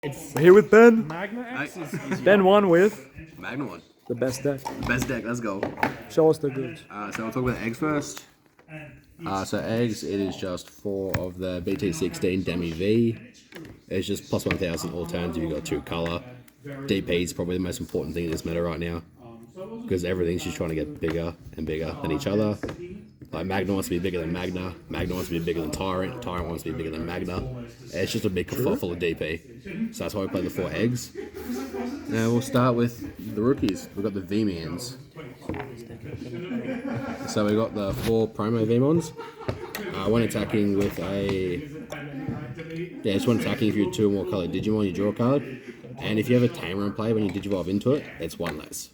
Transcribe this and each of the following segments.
We're here with Ben. Magnamon X is Ben won with Magnamon. the best deck. Best deck, let's go. Show us the goods. So I'll talk about eggs first. So eggs, it is just 4 of the BT16 Demi V. It's just plus 1000 all turns if you've got 2 color. DP is probably the most important thing in this meta right now, because everything's just trying to get bigger and bigger than each other. Like Magna wants to be bigger than Magna, Magna wants to be bigger than Tyrant, Tyrant wants to be bigger than Magna. It's just a big kerfuffle full of DP. So that's why we play the 4 eggs. Now we'll start with the rookies. We've got the Veemons. So we've got the 4 promo Veemons. One attacking with a... Yeah, just one attacking if you're 2 or more colored Digimon, you draw a card. And if you have a tamer in play when you Digivolve into it, it's 1 less.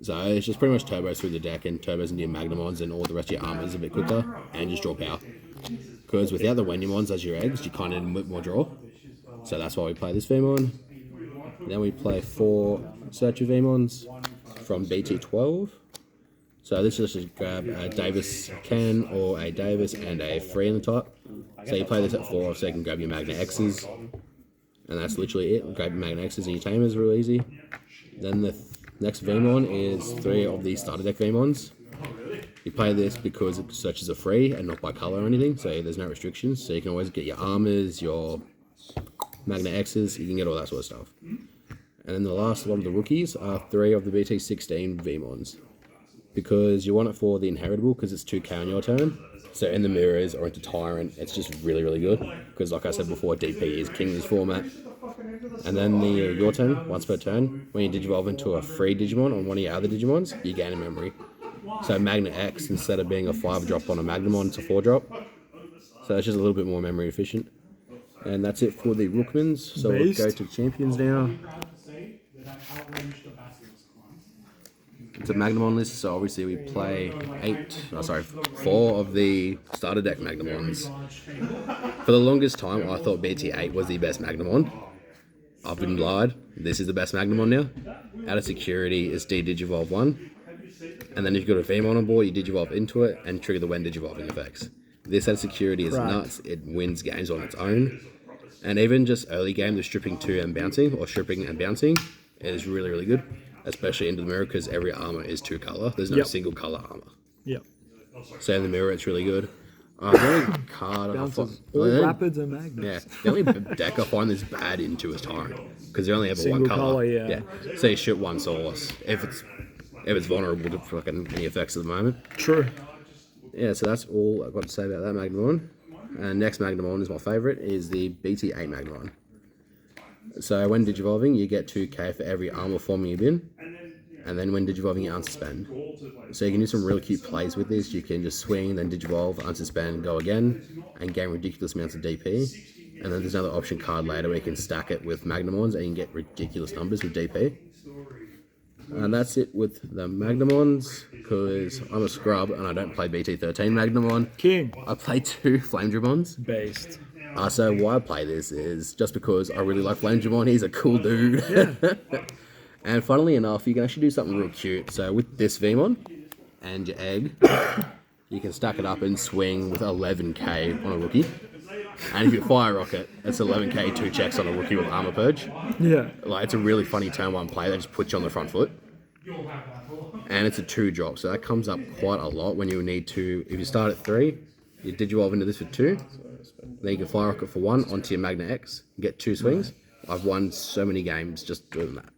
So it's just pretty much turbos through the deck and turbos into your Magnamons, and all the rest of your armors a bit quicker, and just draw power. Because without the Veemons as your eggs, you kind of need a bit more draw. So that's why we play this Veemon. Then we play 4 Searcher Veemons from BT12. So this is just grab a Davis Ken or a Davis and a free in the top. So you play this at 4 so you can grab your Magna X's. And that's literally it. Grab your Magna X's and your Tamers real easy. Then the next Veemon is 3 of the starter deck Veemons. You play this because it searches are free and not by color or anything, so there's no restrictions. So you can always get your armors, your Magna X's, you can get all that sort of stuff. And then the last one of the rookies are 3 of the BT16 Veemons. Because you want it for the inheritable, because it's 2k on your turn. So in the mirrors or into Tyrant, it's just really, really good. Because like I said before, DP is king in this format. And then your turn, once per turn, when you Digivolve into a free Digimon on one of your other Digimons, you gain a memory. So Magna X, instead of being a 5-drop on a Magnamon, it's a 4-drop. So it's just a little bit more memory efficient. And that's it for the Rookmans. So we'll go to champions now. It's a Magnamon list, so obviously we play 4 of the starter deck Magnamons. For the longest time, I thought BT8 was the best Magnamon. I've been lied. This is the best Magnamon now. Out of security, it's D-Digivolve 1. And then if you've got a Veemon on board, you Digivolve into it and trigger the when Digivolving effects. This out of security is nuts. It wins games on its own. And even just early game, the stripping 2 and bouncing, or stripping and bouncing, is really, really good. Especially into the mirror, because every armor is 2 color. There's no single color armor. Yep. So in the mirror, it's really good. The only card all rapids and magnets. Yeah, the only deck I find this bad into is Tyrant, because they only have Single one color. color, yeah. So you shoot 1 source if it's vulnerable to fucking any effects at the moment. True. Yeah, so that's all I've got to say about that Magnamon. And next Magnamon is my favorite, is the BT8 Magnamon. So when Digivolving, you get 2k for every armor form you've in. And then when Digivolving, you unsuspend. So you can do some really cute plays with this. You can just swing, then Digivolve, unsuspend, go again, and gain ridiculous amounts of DP. And then there's another option card later where you can stack it with Magnamons and you can get ridiculous numbers with DP. And that's it with the Magnamons, because I'm a scrub and I don't play BT13 Magnamon. King. I play 2 Flame Dramons. Based. So why I play this is just because I really like Flame Dramon. He's a cool dude. Yeah. And funnily enough, you can actually do something real cute. So with this Veemon and your egg, you can stack it up and swing with 11k on a rookie. And if you fire rocket, it's 11k 2 checks on a rookie with armor purge. Yeah. Like, it's a really funny turn 1 play that just puts you on the front foot. And it's a 2-drop, so that comes up quite a lot when you need to. If you start at 3, you Digivolve into this for 2. Then you can fire rocket for 1 onto your Magna X, get 2 swings. I've won so many games just doing that.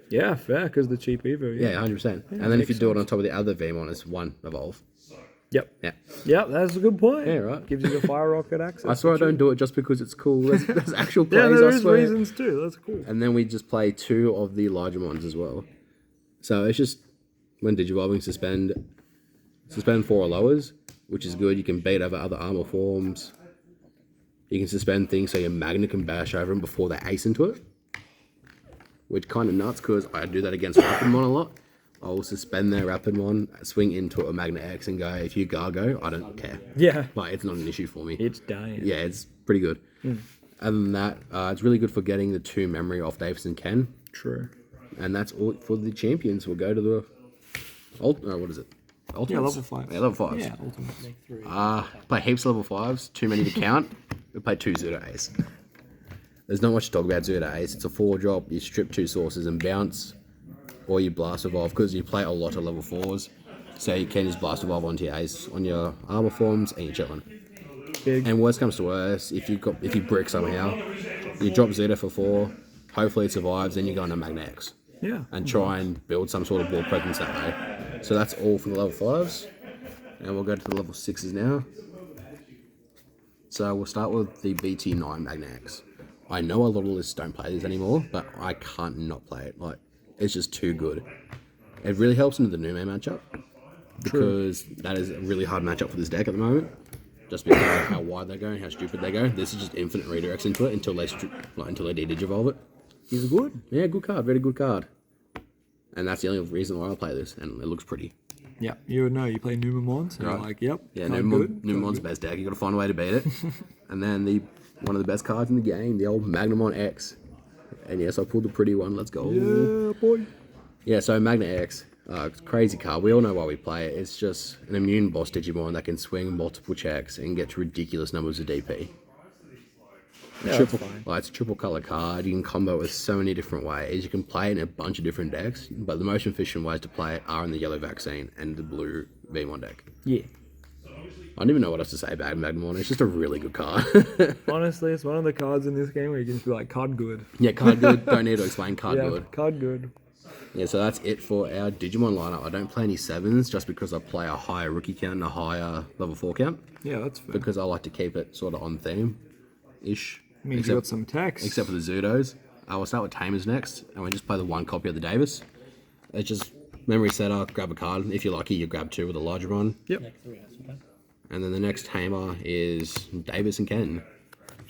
Yeah, fair, because the cheap Evo. Yeah, 100%. Yeah, and then if you do it on top of the other Veemon, it's 1 evolve. Yep. Yeah. Yep, that's a good point. Yeah, right. Gives you the fire rocket access. I swear I don't do it just because it's cool. There's actual plays, yeah, there I is swear. reasons too. That's cool. And then we just play 2 of the larger ones as well. So it's just, when Digivolving, suspend 4 or lowers, which is good. You can beat over other armor forms. You can suspend things so your Magna can bash over them before they ace into it. Which kind of nuts, because I do that against Rapidmon a lot. I will suspend their Rapidmon, swing into a Magna X and go, if you Gargo, I don't care. Yeah. Like, it's not an issue for me. It's dying. Yeah, it's pretty good. Other than that, it's really good for getting the 2 memory off Davis and Ken. True. And that's all for the champions. We'll go to the... what is it? Ultimates? Yeah, level 5. Yeah, level 5s. Yeah, ultimate. Play heaps of level 5s, too many to count. We play 2 Pseudo Ace. There's not much to talk about Zero Ace. It's a 4-drop. You strip 2 sources and bounce, or you Blast Evolve, because you play a lot of level 4s. So you can just Blast Evolve onto your Ace on your Armour forms and you're chilling. Big. And worst comes to worst, if you brick somehow, you drop Zeta for 4, hopefully it survives, then you go into Magna X. Yeah. And try and build some sort of board presence that way. So that's all for the level 5s. And we'll go to the level 6s now. So we'll start with the BT9 Magna X. I know a lot of lists don't play this anymore, but I can't not play it. Like, it's just too good. It really helps into the Nume matchup, because that is a really hard matchup for this deck at the moment. Just because of how wide they go and how stupid they go. This is just infinite redirects into it until they de-digivolve it. He's good. Yeah, good card, very good card. And that's the only reason why I play this, and it looks pretty. Yeah, you know, you play Numamon, so you're like, yep. Yeah, Numamon's best deck. You got to find a way to beat it. And then one of the best cards in the game, the old Magnamon X. And yes, I pulled the pretty one. Let's go. Yeah, boy. Yeah, so Magna X, it's a crazy card. We all know why we play it. It's just an immune boss Digimon that can swing multiple checks and get ridiculous numbers of DP. Yeah, It's a triple color card. You can combo it with so many different ways. You can play it in a bunch of different decks, but the most efficient ways to play it are in the yellow vaccine and the blue Veemon deck. Yeah. I don't even know what else to say about Magnamon. It's just a really good card. Honestly, it's one of the cards in this game where you can just be like, card good. Yeah, card good. Don't need to explain card Yeah, good. card good. Yeah, so that's it for our Digimon lineup. I don't play any 7s just because I play a higher rookie count and a higher level 4 count. Yeah, that's fair. Because I like to keep it sort of on theme-ish. Means you got some text. Except for the Zudos. I will start with Tamers next, and we just play the 1 copy of the Davis. It's just memory setter, grab a card. If you're lucky, you grab 2 with a larger one. Yep. And then the next Tamer is Davis and Ken.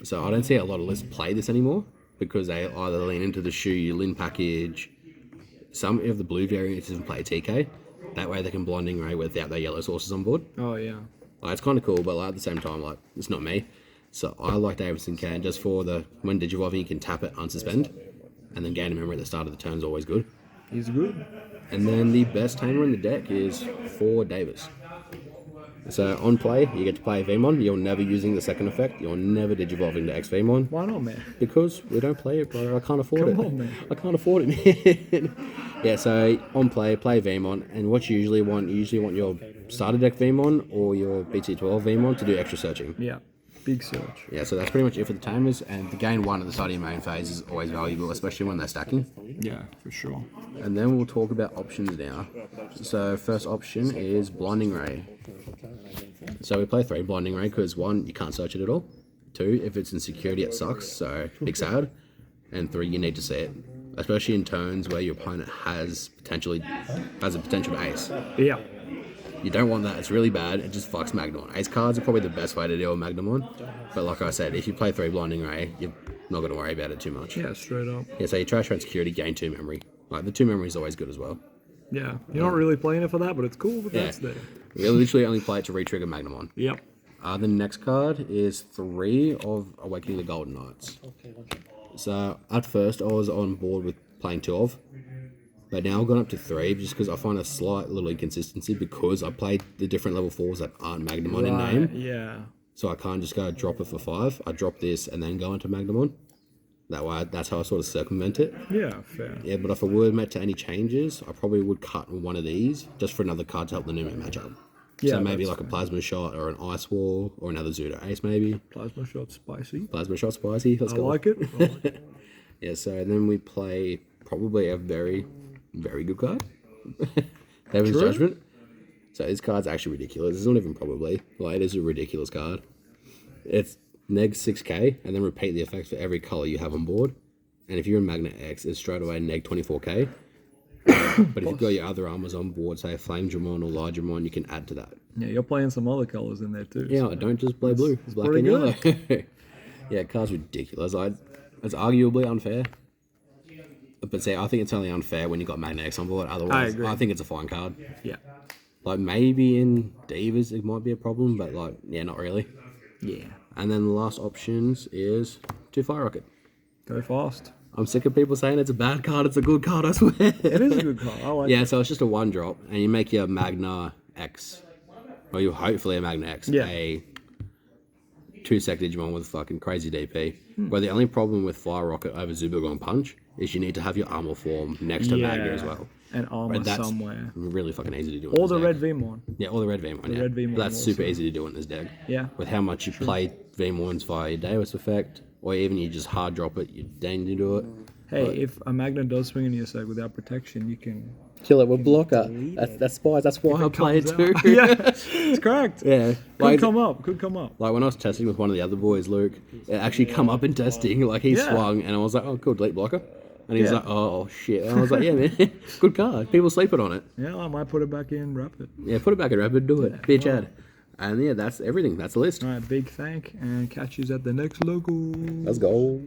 So I don't see a lot of lists play this anymore, because they either lean into the Shu, Lin package. Some of the blue variants even play TK. That way they can blinding ray without their yellow sources on board. Oh, yeah. Like, it's kind of cool, but like, at the same time, like, it's not me. So I like Davis and Ken just for when Digivolving, you can tap it, unsuspend, and then gain a memory at the start of the turn is always good. He's good. And then the best tamer in the deck is for Davis. So on play, you get to play Veemon. You're never using the second effect. You're never Digivolving to X Veemon. Why not, man? Because we don't play it, bro. I can't afford it. Come on, man. I can't afford it, man. Yeah, so on play Veemon, and what you usually want your starter deck Veemon or your BT12 Veemon to do extra searching. Yeah. Big search. Yeah, so that's pretty much it for the tamers, and the gain 1 at the start of your main phase is always valuable, especially when they're stacking. Yeah, for sure. And then we'll talk about options now. So first option is Blinding Ray. So we play 3 Blinding Ray because 1, you can't search it at all. 2, if it's in security, it sucks, so big sad. And 3, you need to see it, especially in turns where your opponent has a potential to ace. Yeah. You don't want that. It's really bad. It just fucks Magnamon. Ace cards are probably the best way to deal with Magnamon. But like I said, if you play 3 Blinding Ray, you're not going to worry about it too much. Yeah, straight up. Yeah, so you trash around security, gain 2 memory. Like, the 2 memory is always good as well. Yeah. You're not really playing it for that, but it's cool that that's there. We literally only play it to re-trigger Magnamon. Yep. The next card is 3 of Awakening the Golden Knights. So at first, I was on board with playing 2 of. But now I've gone up to 3 just because I find a slight little inconsistency because I played the different level 4s that aren't Magnamon in name. Yeah. So I can't just go drop it for 5. I drop this and then go into Magnamon. That way, that's how I sort of circumvent it. Yeah, fair. Yeah, but if I were met to any changes, I probably would cut one of these just for another card to help the Nume match up. Yeah, so maybe like fair. a Plasma Shot or an Ice Wall or another Zudo Ace maybe. Plasma shot spicy. Plasma Shot spicy. Let's I go. like it. Yeah, so then we play probably a very, very good card. Heaven's Judgment. So this card's actually ridiculous. It's not even probably. Like, it is a ridiculous card. It's neg 6k and then repeat the effects for every color you have on board. And if you're in Magna X, it's straight away neg 24k. But if you've got your other armors on board, say Flame Dramon or Largemon, you can add to that. Yeah, you're playing some other colors in there too. Yeah, I don't just play blue. It's black and yellow. Yeah, card's ridiculous. It's arguably unfair. But see, I think it's only unfair when you got Magna X on board. Otherwise, I think it's a fine card. Yeah. Like, maybe in Divas it might be a problem, but like, yeah, not really. Yeah. And then the last options is 2 Fire Rocket. Go fast. I'm sick of people saying it's a bad card, it's a good card, I swear. It is a good card. I like it. Yeah, so it's just a 1-drop, and you make your Magna X, or you hopefully a Magna X, Yeah. a 2-sec Digimon with fucking crazy DP. But the only problem with Fire Rocket over Zubagon Punch is you need to have your Armour form next to Magna as well. And Armour That's somewhere. really fucking easy to do. Or the red Veemon. Yeah, or the red Veemon. Yeah, red Veemon but that's super also. easy to do in this deck. Yeah. With how much you play Veemons via Deus effect, or even you just hard drop it, you deign to do it. Hey, if a Magna does swing into your side without protection, you can Kill it with blocker. That's spies. That's why I play it too. yeah, it's correct. Yeah. Could come up. Could come up. Like when I was testing with one of the other boys, Luke, it actually come up in testing. Like he swung, and I was like, "Oh, cool, delete blocker." And he's like, "Oh shit!" And I was like, "Yeah, man, good card. People sleeping on it." Yeah, I might put it back in rapid. Yeah, put it back in rapid. Do it, bitch, ad. And yeah, that's everything. That's the list. All right, big thank, and catch you at the next local. Let's go.